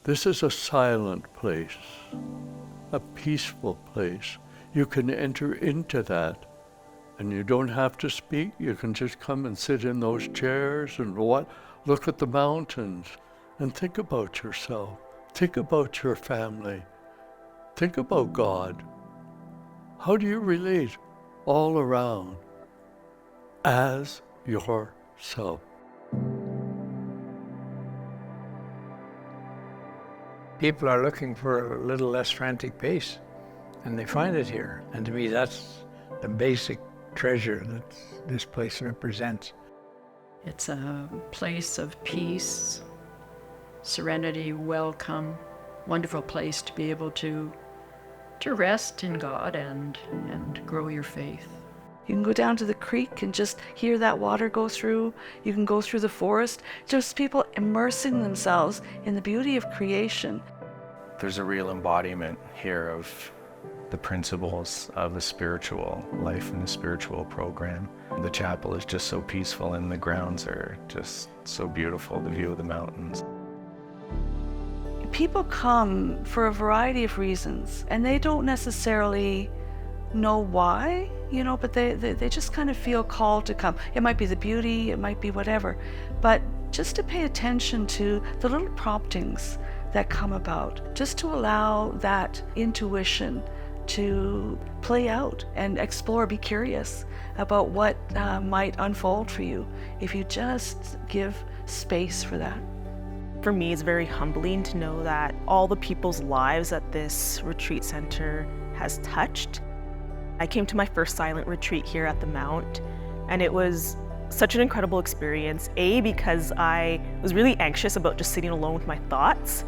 This is a silent place, a peaceful place. You can enter into that, and you don't have to speak. You can just come and sit in those chairs and look at the mountains and think about yourself. Think about your family. Think about God. How do you relate all around as yourself? People are looking for a little less frantic pace, and they find it here. And to me, that's the basic treasure that this place represents. It's a place of peace, serenity, welcome, wonderful place to be able to rest in God and grow your faith. You can go down to the creek and just hear that water go through. You can go through the forest. Just people immersing themselves in the beauty of creation. There's a real embodiment here of the principles of the spiritual life and the spiritual program. The chapel is just so peaceful and the grounds are just so beautiful, the view of the mountains. People come for a variety of reasons, and they don't necessarily know why, but they just kind of feel called to come. It might be the beauty, it might be whatever, but just to pay attention to the little promptings that come about, just to allow that intuition to play out and explore, be curious about what might unfold for you if you just give space for that. For me, it's very humbling to know that all the people's lives that this retreat center has touched. I came to my first silent retreat here at the Mount, and it was such an incredible experience. Because I was really anxious about just sitting alone with my thoughts,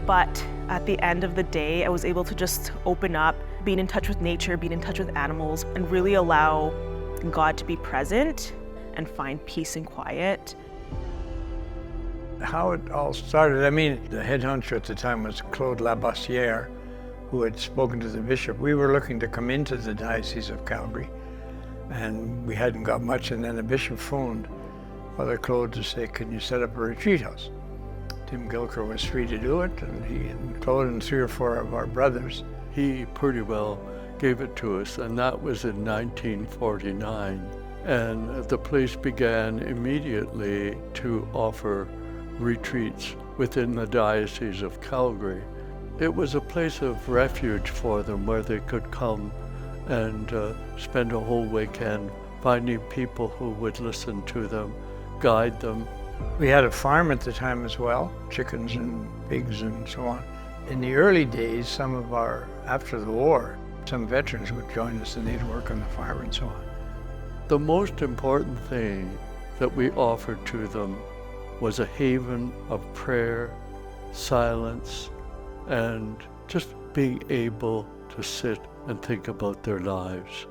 but at the end of the day, I was able to just open up, being in touch with nature, being in touch with animals, and really allow God to be present and find peace and quiet. How it all started, the head honcho at the time was Claude Labossière, who had spoken to the bishop. We were looking to come into the Diocese of Calgary, and we hadn't got much, and then the bishop phoned Father Claude to say, can you set up a retreat house? Tim Gilker was free to do it, and he and Claude and 3 or 4 of our brothers. He pretty well gave it to us, and that was in 1949. And the place began immediately to offer retreats within the Diocese of Calgary. It was a place of refuge for them where they could come and spend a whole weekend finding people who would listen to them, guide them. We had a farm at the time as well, chickens and pigs and so on. In the early days, after the war, some veterans would join us and they'd work on the farm and so on. The most important thing that we offered to them was a haven of prayer, silence, and just being able to sit and think about their lives.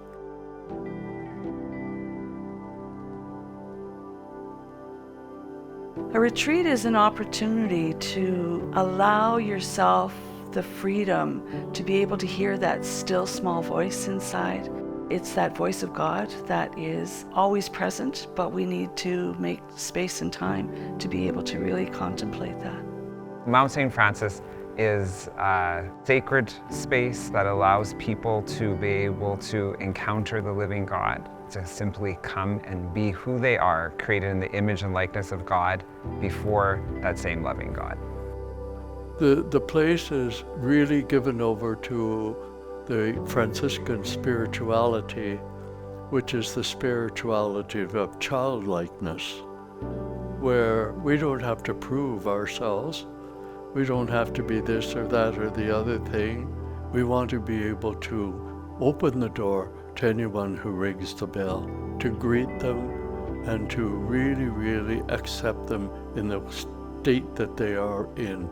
A retreat is an opportunity to allow yourself the freedom to be able to hear that still small voice inside. It's that voice of God that is always present, but we need to make space and time to be able to really contemplate that. Mount St. Francis is a sacred space that allows people to be able to encounter the living God, to simply come and be who they are, created in the image and likeness of God before that same loving God. The place is really given over to the Franciscan spirituality, which is the spirituality of childlikeness, where we don't have to prove ourselves. We don't have to be this or that or the other thing. We want to be able to open the door to anyone who rings the bell, to greet them and to really, really accept them in the state that they are in.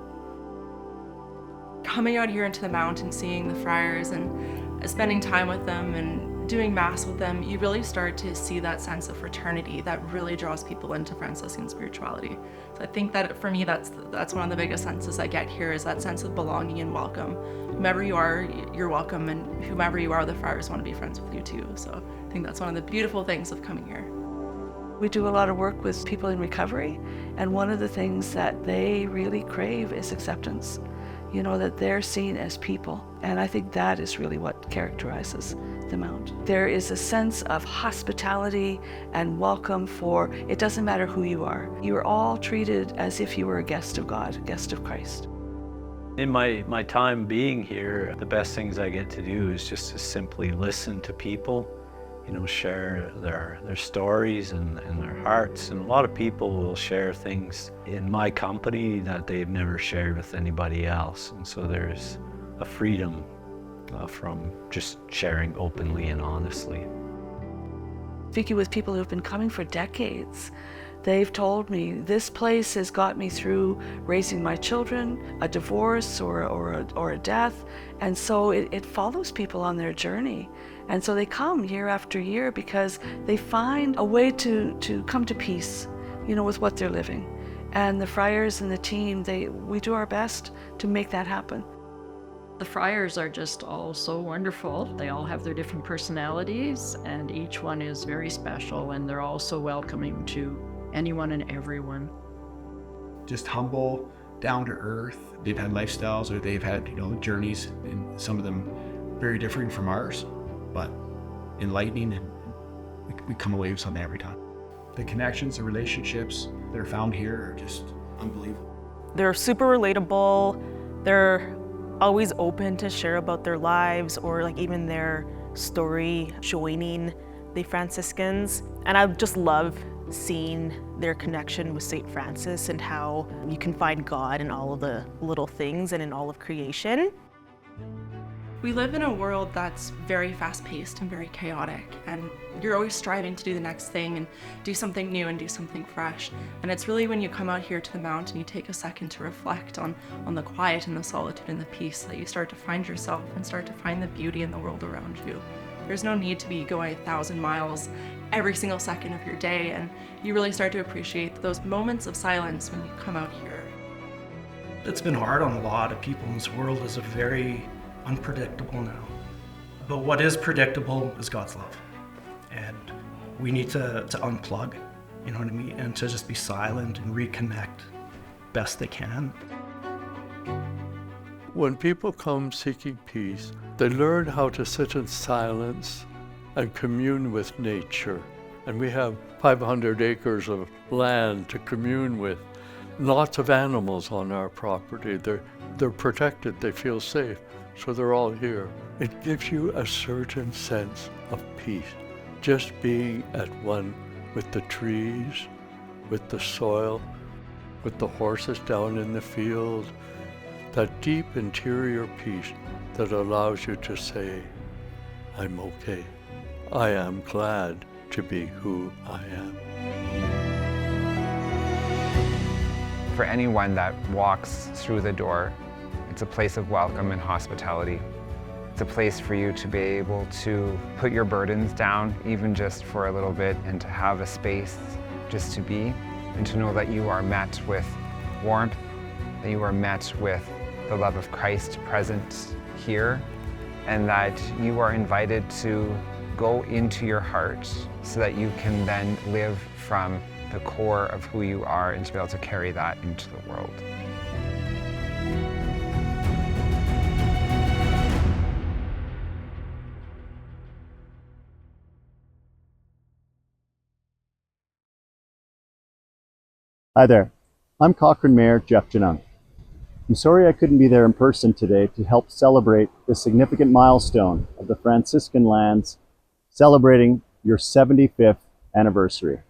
Coming out here into the mountain, seeing the friars and spending time with them and doing Mass with them, you really start to see that sense of fraternity that really draws people into Franciscan spirituality. So I think that for me, that's one of the biggest senses I get here, is that sense of belonging and welcome. Whomever you are, you're welcome, and whomever you are, the friars want to be friends with you too. So I think that's one of the beautiful things of coming here. We do a lot of work with people in recovery, and one of the things that they really crave is acceptance. You know, that they're seen as people. And I think that is really what characterizes the Mount. There is a sense of hospitality and welcome for, it doesn't matter who you are. You are all treated as if you were a guest of God, a guest of Christ. In my time being here, the best things I get to do is just to simply listen to people, you know, share their stories and their hearts. And a lot of people will share things in my company that they've never shared with anybody else. And so there's a freedom from just sharing openly and honestly. Speaking with people who've been coming for decades, they've told me, this place has got me through raising my children, a divorce or a death. And so it follows people on their journey. And so they come year after year because they find a way to come to peace, you know, with what they're living. And the friars and the team, we do our best to make that happen. The friars are just all so wonderful. They all have their different personalities, and each one is very special, and they're all so welcoming to anyone and everyone. Just humble, down to earth. They've had lifestyles, or they've had, you know, journeys, and some of them very different from ours, but enlightening, and we come away with something every time. The connections, the relationships that are found here are just unbelievable. They're super relatable. They're always open to share about their lives or like even their story joining the Franciscans. And I just love seeing their connection with St. Francis and how you can find God in all of the little things and in all of creation. We live in a world that's very fast-paced and very chaotic, and you're always striving to do the next thing and do something new and do something fresh. And it's really when you come out here to the Mount and you take a second to reflect on the quiet and the solitude and the peace that you start to find yourself and start to find the beauty in the world around you. There's no need to be going 1,000 miles every single second of your day, and you really start to appreciate those moments of silence when you come out here. It's been hard on a lot of people in this world. Is very unpredictable now. But what is predictable is God's love. And we need to unplug, you know what I mean? And to just be silent and reconnect best they can. When people come seeking peace, they learn how to sit in silence and commune with nature. And we have 500 acres of land to commune with. Lots of animals on our property. They're protected, they feel safe. So they're all here. It gives you a certain sense of peace, just being at one with the trees, with the soil, with the horses down in the field, that deep interior peace that allows you to say, I'm okay. I am glad to be who I am. For anyone that walks through the door, it's a place of welcome and hospitality. It's a place for you to be able to put your burdens down, even just for a little bit, and to have a space just to be, and to know that you are met with warmth, that you are met with the love of Christ present here, and that you are invited to go into your heart so that you can then live from the core of who you are and to be able to carry that into the world. Hi there, I'm Cochrane Mayor Jeff Janung. I'm sorry I couldn't be there in person today to help celebrate this significant milestone of the Franciscan lands celebrating your 75th anniversary.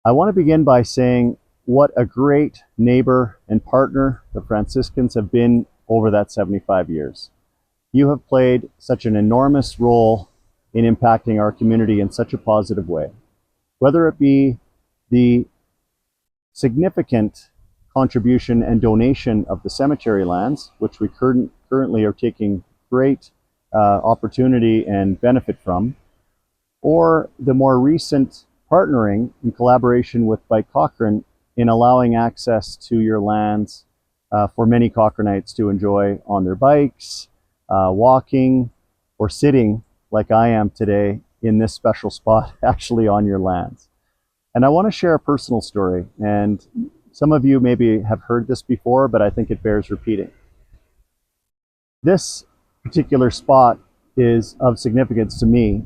I want to begin by saying what a great neighbor and partner the Franciscans have been over that 75 years. You have played such an enormous role in impacting our community in such a positive way, whether it be the significant contribution and donation of the cemetery lands, which we currently are taking great opportunity and benefit from, or the more recent partnering in collaboration with Bike Cochrane in allowing access to your lands for many Cochranites to enjoy on their bikes, walking, or sitting like I am today in this special spot actually on your lands. And I want to share a personal story. And some of you maybe have heard this before, but I think it bears repeating. This particular spot is of significance to me.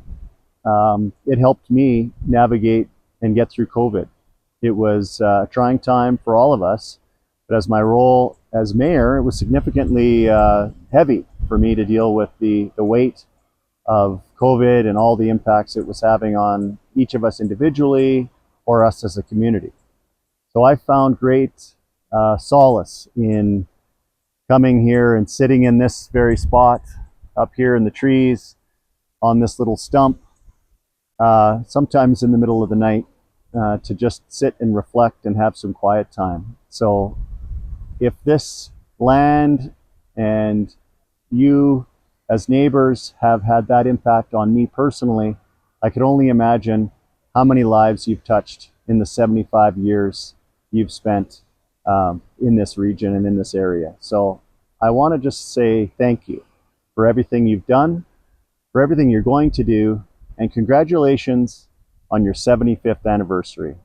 It helped me navigate and get through COVID. It was a trying time for all of us, but as my role as mayor, it was significantly heavy for me to deal with the weight of COVID and all the impacts it was having on each of us individually or us as a community. So I found great solace in coming here and sitting in this very spot up here in the trees on this little stump, sometimes in the middle of the night, to just sit and reflect and have some quiet time. So if this land and you as neighbors have had that impact on me personally, I could only imagine how many lives you've touched in the 75 years you've spent in this region and in this area. So I want to just say thank you for everything you've done, for everything you're going to do, and congratulations on your 75th anniversary.